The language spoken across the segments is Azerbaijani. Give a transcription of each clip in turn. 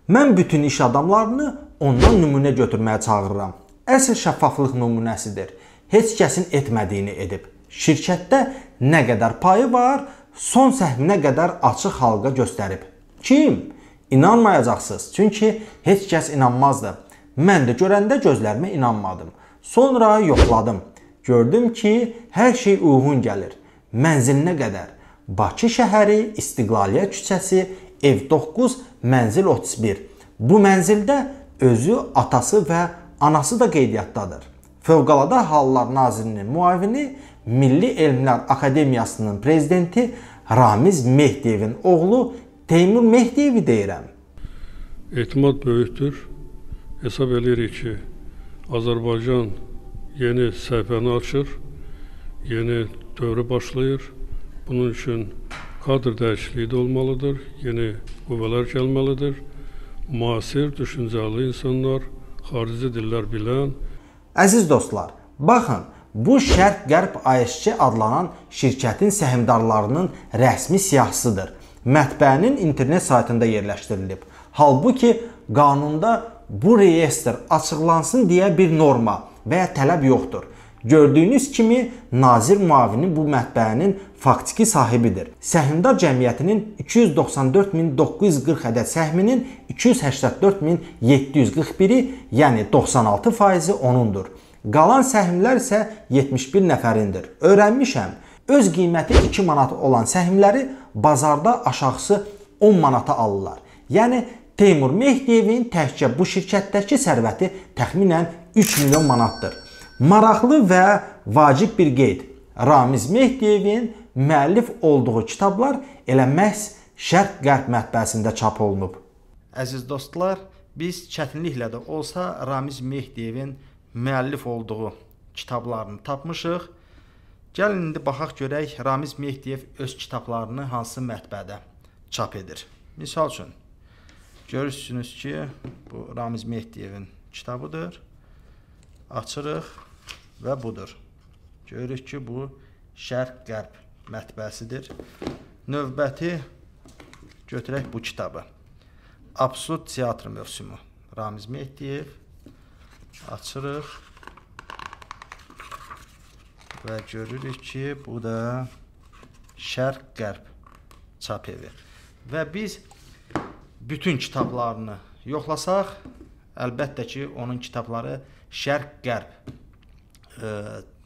Mən bütün iş adamlarını ondan nümunə götürməyə çağırıram. Əsl şəffaflıq nümunəsidir. Heç kəsin etmədiyini edib. Şirkətdə nə qədər payı var, son səhvinə qədər açıq xalqa göstərib. Kim? İnanmayacaqsınız, çünki heç kəs inanmazdı. Mən də görəndə gözlərimə inanmadım. Sonra yoxladım. Gördüm ki, hər şey uyğun gəlir. Mənzilinə qədər. Bakı şəhəri, İstiqlaliyyət küçəsi, ev 9, mənzil 31. Bu mənzildə özü, atası və anası da qeydiyyatdadır. Fövqəladə Hallar Nazirinin müavini, Milli Elmlər Akademiyasının prezidenti Ramiz Mehdiyevin oğlu Teymur Mehdiyevi deyirəm. Etimad böyükdür. Hesab edirik ki, Azərbaycan yeni səhifəni açır, yeni dövrü başlayır. Bunun üçün kadr dəyişikliyi də olmalıdır, yeni qüvvələr gəlməlidir. Müasir, düşüncəli insanlar, xarici dillər bilən. Əziz dostlar, baxın, bu Şərq-Qərb ASC adlanan şirkətin səhmdarlarının rəsmi siyahısıdır. Mətbəənin internet saytında yerləşdirilib. Halbuki qanunda bu reyestr açıqlansın deyə bir norma və ya tələb yoxdur. Gördüyünüz kimi nazir müavini bu mətbəənin faktiki sahibidir. Səhmdar cəmiyyətinin 294.940 ədəd səhminin 284.741-i, yəni 96%-i onundur. Qalan səhmlər isə 71 nəfərindir. Öyrənmişəm, öz qiyməti 2 manat olan səhmləri bazarda aşağısı 10 manata alırlar. Yəni Teymur Mehdiyevin təkcə bu şirkətdəki sərvəti təxminən 3 milyon manatdır. Maraqlı və vacib bir qeyd. Ramiz Mehdiyevin müəllif olduğu kitablar elə məhz Şərq-Qərb mətbəəsində çap olunub. Əziz dostlar, biz çətinliklə də olsa Ramiz Mehdiyevin müəllif olduğu kitablarını tapmışıq. Gəlin indi baxaq görək Ramiz Mehdiyev öz kitablarını hansı mətbəədə çap edir. Misal üçün, görürsünüz ki, bu Ramiz Mehdiyevin kitabıdır. Açırıq və budur. Görürük ki, bu Şərq-Qərb mətbəəsidir. Növbəti götürək bu kitabı. Absurd teatr mövsümü. Ramiz Mehdiyev. Açırıq. Və görürük ki, bu da Şərq-Qərb çap evi. Və biz bütün kitablarını yoxlasaq, əlbəttə ki, onun kitabları Şərq-Qərb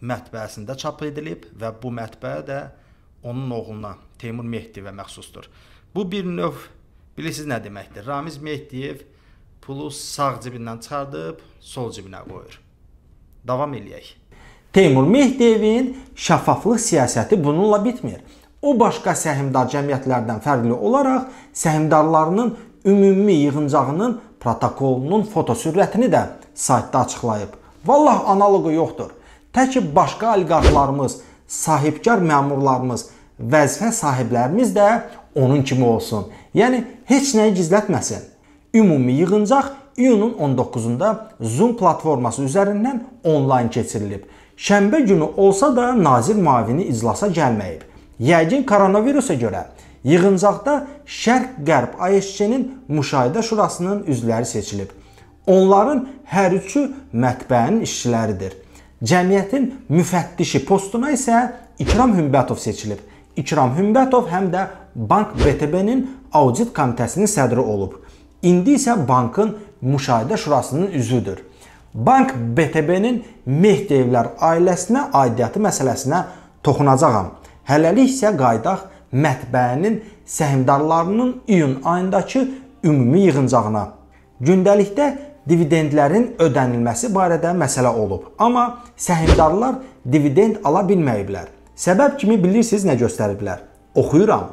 mətbəəsində çap edilib və bu mətbəə də onun oğluna, Teymur Mehdiyevə məxsusdur. Bu bir növ, bilirsiniz nə deməkdir? Ramiz Mehdiyev pulu sağ cibindən çıxardıb, sol cibinə qoyur. Davam eləyək. Teymur Mehdiyevin şəffaflıq siyasəti bununla bitmir. O, başqa səhmdar cəmiyyətlərdən fərqli olaraq səhmdarlarının ümumi yığıncağının protokolunun fotosürətini də saytda açıqlayıb. Vallah analogu yoxdur. Tək ki, başqa oliqarxlarımız, sahibkar məmurlarımız, vəzifə sahiblərimiz də onun kimi olsun. Yəni, heç nəyi gizlətməsin. Ümumi yığıncaq iyunun 19-da Zoom platforması üzərindən onlayn keçirilib. Şənbə günü olsa da nazir müavini iclasa gəlməyib. Yəqin koronavirusa görə yığıncaqda Şərq-Qərb ASC-nin Müşahidə Şurasının üzvləri seçilib. Onların hər üçü mətbəənin işçiləridir. Cəmiyyətin müfəttişi postuna isə İkram Hümbətov seçilib. İkram Hümbətov həm də Bank BTB-nin audit komitəsinin sədri olub. İndi isə bankın Müşahidə Şurasının üzvüdür. Bank BTB-nin Mehdiyevlər ailəsinə aidiyyatı məsələsinə toxunacağam. Hələlik isə qaydaq mətbəənin səhmdarlarının iyun ayındakı ümumi yığıncağına. Gündəlikdə dividendlərin ödənilməsi barədə məsələ olub. Amma səhmdarlar dividend ala bilməyiblər. Səbəb kimi bilirsiniz nə göstəriblər? Oxuyuram.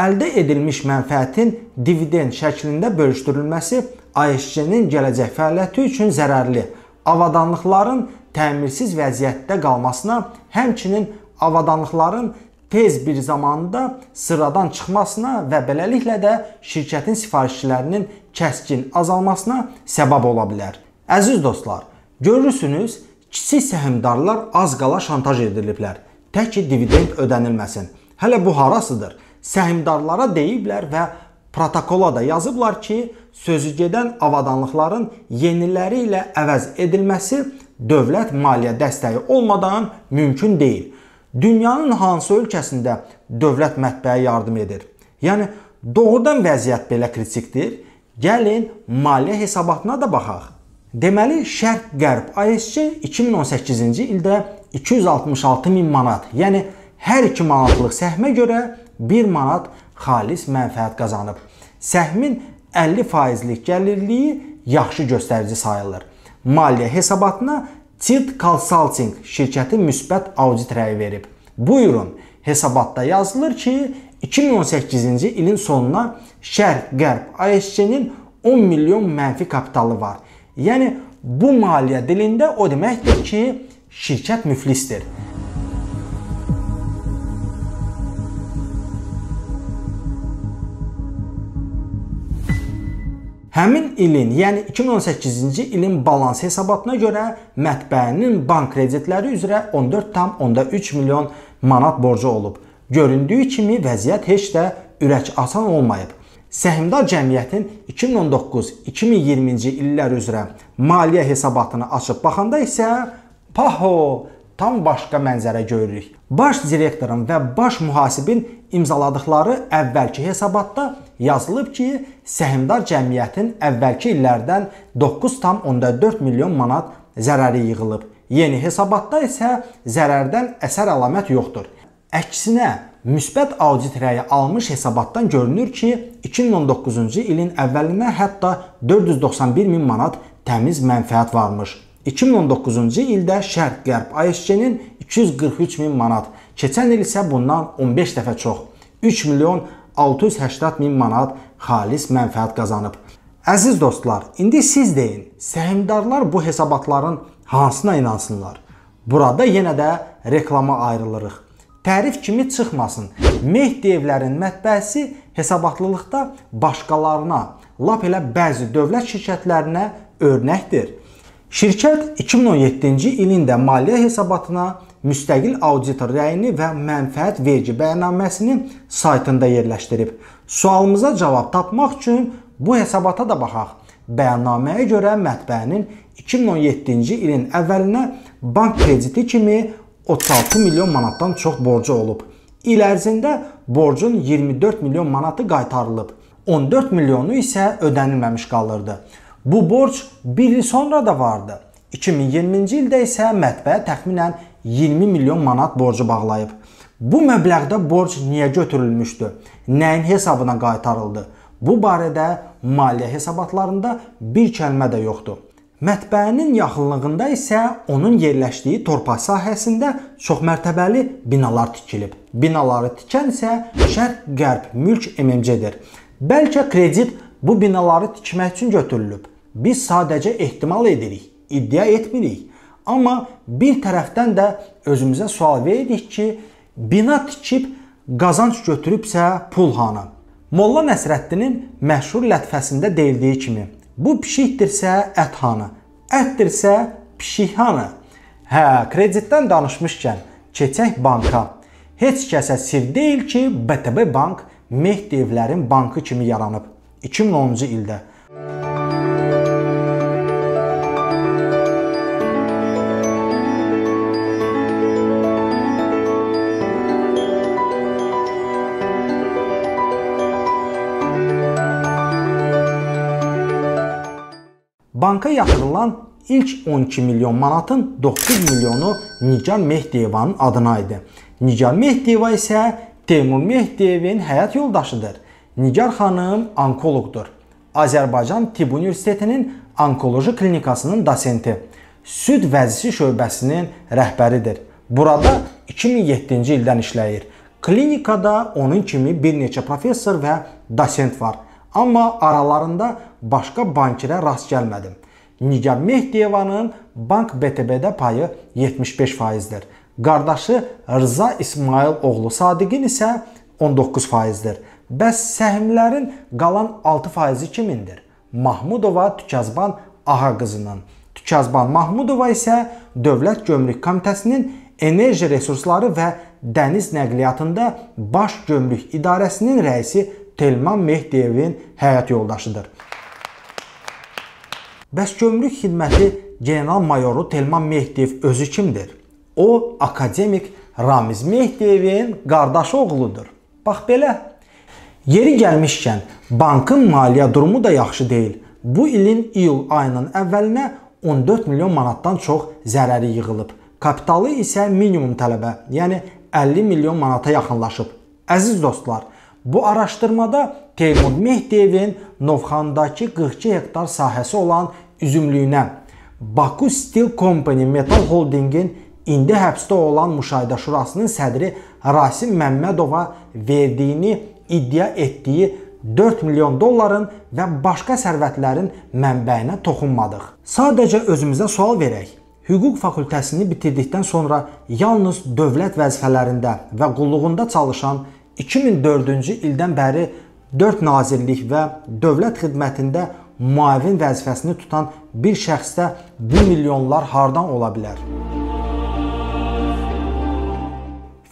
Əldə edilmiş mənfəətin dividend şəklində bölüşdürülməsi ASC-nin gələcək fəaliyyəti üçün zərərli, avadanlıqların təmirsiz vəziyyətdə qalmasına, həmçinin avadanlıqların tez bir zamanda sıradan çıxmasına və beləliklə də şirkətin sifarişçilərinin kəskin azalmasına səbəb ola bilər. Əziz dostlar, görürsünüz, kiçik səhmdarlar az qala şantaj ediliblər. Tək ki, dividend ödənilməsin. Hələ bu harasıdır? Səhmdarlara deyiblər və Protokola da yazıblar ki, sözü gedən avadanlıqların yeniləri ilə əvəz edilməsi dövlət maliyyə dəstəyi olmadan mümkün deyil. Dünyanın hansı ölkəsində dövlət mətbəyə yardım edir? Yəni, doğrudan vəziyyət belə kritikdir. Gəlin, maliyyə hesabatına da baxaq. Deməli, Şərq-Qərb ASC 2018-ci ildə 266.000 manat, yəni hər 2 manatlıq səhmə görə 1 manat xalis mənfəət qazanıb. Səhmin 50%lik gəlirliyi yaxşı göstərici sayılır. Maliyyə hesabatına Tilt Consulting şirkəti müsbət audit rəyi verib. Buyurun, hesabatda yazılır ki, 2018-ci ilin sonuna Şərq-Qərb ASC-nin 10 milyon mənfi kapitalı var. Yəni, bu maliyyə dilində o deməkdir ki, şirkət müflisdir. Həmin ilin, yəni 2018-ci ilin balans hesabatına görə mətbəənin bank kreditləri üzrə 14,3 milyon manat borcu olub. Göründüyü kimi vəziyyət heç də ürək asan olmayıb. Səhmdar cəmiyyətin 2019-2020-ci illər üzrə maliyyə hesabatını açıb baxanda isə tam başqa mənzərə görürük. Baş direktorun və baş mühasibin imzaladıkları əvvəlki hesabatda yazılıb ki, səhmdar cəmiyyətin əvvəlki illərdən 9,4 milyon manat zərəri yığılıb. Yeni hesabatda isə zərərdən əsər əlamət yoxdur. Əksinə, müsbət audit rəyi almış hesabatdan görünür ki, 2019-cu ilin əvvəlinə hətta 491.000 manat təmiz mənfəət varmış. 2019-cu ildə Şərq-Qərb ASC-nin 243.000 manat, keçən il isə bundan 15 dəfə çox, 3 milyon 680.000 manat xalis mənfəət qazanıb. Əziz dostlar, indi siz deyin, səhmdarlar bu hesabatların hansına inansınlar? Burada yenə də reklama ayrılırıq. Tərif kimi çıxmasın, Mehdiyevlərin mətbəəsi hesabatlılıqda başqalarına, lap elə bəzi dövlət şirkətlərinə örnəkdir. Şirkət 2017-ci ilində maliyyə hesabatına müstəqil auditor rəyini və mənfəət vergi bəyannaməsini saytında yerləşdirib. Sualımıza cavab tapmaq üçün bu hesabata da baxaq. Bəyannaməyə görə mətbəənin 2017-ci ilin əvvəlinə bank krediti kimi 36 milyon manatdan çox borcu olub. İl ərzində borcun 24 milyon manatı qaytarılıb. 14 milyonu isə ödənilməmiş qalırdı. Bu borc bir il sonra da vardı. 2020-ci ildə isə mətbəə təxminən 20 milyon manat borcu bağlayıb. Bu məbləğdə borc niyə götürülmüşdü? Nəyin hesabına qaytarıldı? Bu barədə maliyyə hesabatlarında bir kəlmə də yoxdur. Mətbəənin yaxınlığında isə onun yerləşdiyi torpaq sahəsində çoxmərtəbəli binalar tikilib. Binaları tikən isə Şərq-Qərb Mülk MMC-dir. Bəlkə kredit bu binaları tikmək üçün götürülüb. Biz sadəcə ehtimal edirik, iddia etmirik. Amma bir tərəfdən də özümüzə sual veririk ki, bina tikib qazanc götürübsə pul hanı? Molla Nəsrəddinin məşhur lətifəsində deyildiyi kimi, bu pişikdirsə ət hanı? Ətdirsə pişik hanı? Hə, kreditdən danışmışkən, keçək banka. Heç kəsə sir deyil ki, BTB Bank Mehdiyevlərin bankı kimi yaranıb 2010-cu ildə. Banka yatırılan ilk 12 milyon manatın 9 milyonu Nigar Mehdiyevanın adına idi. Nigar Mehdiyeva isə Teymur Mehdiyevin həyat yoldaşıdır. Nigar xanım onkoloqdur. Azərbaycan Tibb Universitetinin onkoloji klinikasının dosenti. Süd vəzisi şöbəsinin rəhbəridir. Burada 2007-ci ildən işləyir. Klinikada onun kimi bir neçə professor və dosent var. Amma aralarında başqa bankirə rast gəlmədim. Nigar Mehdiyevanın Bank BTB-də payı 75%dir. Qardaşı Rza İsmail oğlu Sadiqin isə 19%dir. Bəs səhmlərin qalan 6%-i kimindir? Mahmudova Tükəzban Ağa qızının. Tükəzban Mahmudova isə Dövlət Gömrük Komitəsinin enerji resursları və dəniz nəqliyyatında Baş Gömrük İdarəsinin rəisi Telman Mehdiyevin həyat yoldaşıdır. Bəs gömrük xidməti general-mayoru Telman Mehdiyev özü kimdir? O, akademik Ramiz Mehdiyevin qardaşı oğludur. Bax belə. Yeri gəlmişkən, bankın maliyyə durumu da yaxşı deyil. Bu ilin iyul ayının əvvəlinə 14 milyon manatdan çox zərəri yığılıb. Kapitalı isə minimum tələbə, yəni 50 milyon manata yaxınlaşıb. Əziz dostlar, bu araşdırmada Teymur Mehdiyevin Novxandakı 42 hektar sahəsi olan üzümlüyünə, Baku Steel Company Metal Holdingin indi həbsdə olan Müşahidə Şurasının sədri Rasim Məmmədova verdiyini iddia etdiyi 4 milyon dolların və başqa sərvətlərin mənbəyinə toxunmadıq. Sadəcə özümüzə sual verək. Hüquq fakültəsini bitirdikdən sonra yalnız dövlət vəzifələrində və qulluğunda çalışan 2004-cü ildən bəri 4 nazirlik və dövlət xidmətində müavin vəzifəsini tutan bir şəxsdə bu milyonlar hardan ola bilər?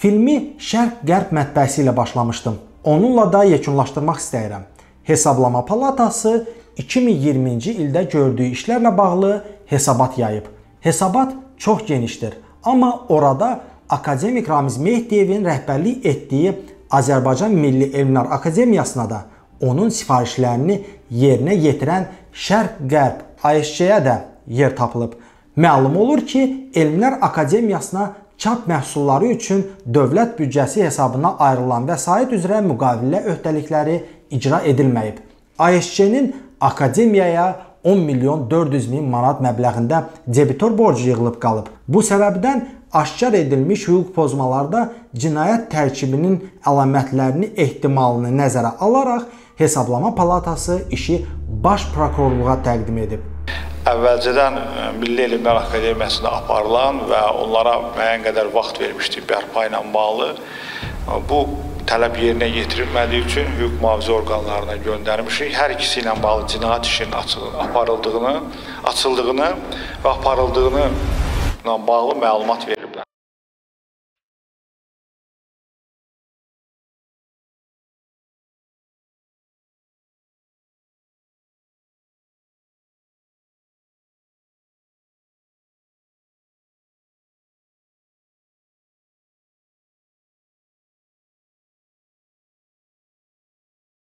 Filmi Şərq-Qərb mətbəəsi ilə başlamışdım. Onunla da yekunlaşdırmaq istəyirəm. Hesablama Palatası 2020-ci ildə gördüyü işlərlə bağlı hesabat yayıb. Hesabat çox genişdir, amma orada akademik Ramiz Mehdiyevin rəhbərlik etdiyi Azərbaycan Milli Elmlər Akademiyasına da onun sifarişlərini yerinə yetirən Şərq-Qərb ASC-yə də yer tapılıb. Məlum olur ki, Elmlər Akademiyasına çap məhsulları üçün dövlət büdcəsi hesabına ayrılan vəsait üzrə müqavilə öhdəlikləri icra edilməyib. ASC-nin akademiyaya 10 milyon 400 min manat məbləğində debitor borcu yığılıb qalıb. Bu səbəbdən aşkar edilmiş hüquq pozmalarda cinayət tərkibinin əlamətlərini ehtimalını nəzərə alaraq Hesablama Palatası işi Baş Prokurorluğa təqdim edib. Əvvəlcədən Milli Elmlər Akademiyasında aparılan və onlara müəyyən qədər vaxt vermişdik bərpa ilə bağlı. Bu tələb yerinə yetirilmədiyi üçün hüquq mühafizə orqanlarına göndərmişik. Hər ikisi ilə bağlı cinayət işinin açıldığını və aparıldığını ilə bağlı məlumat verilmişdir.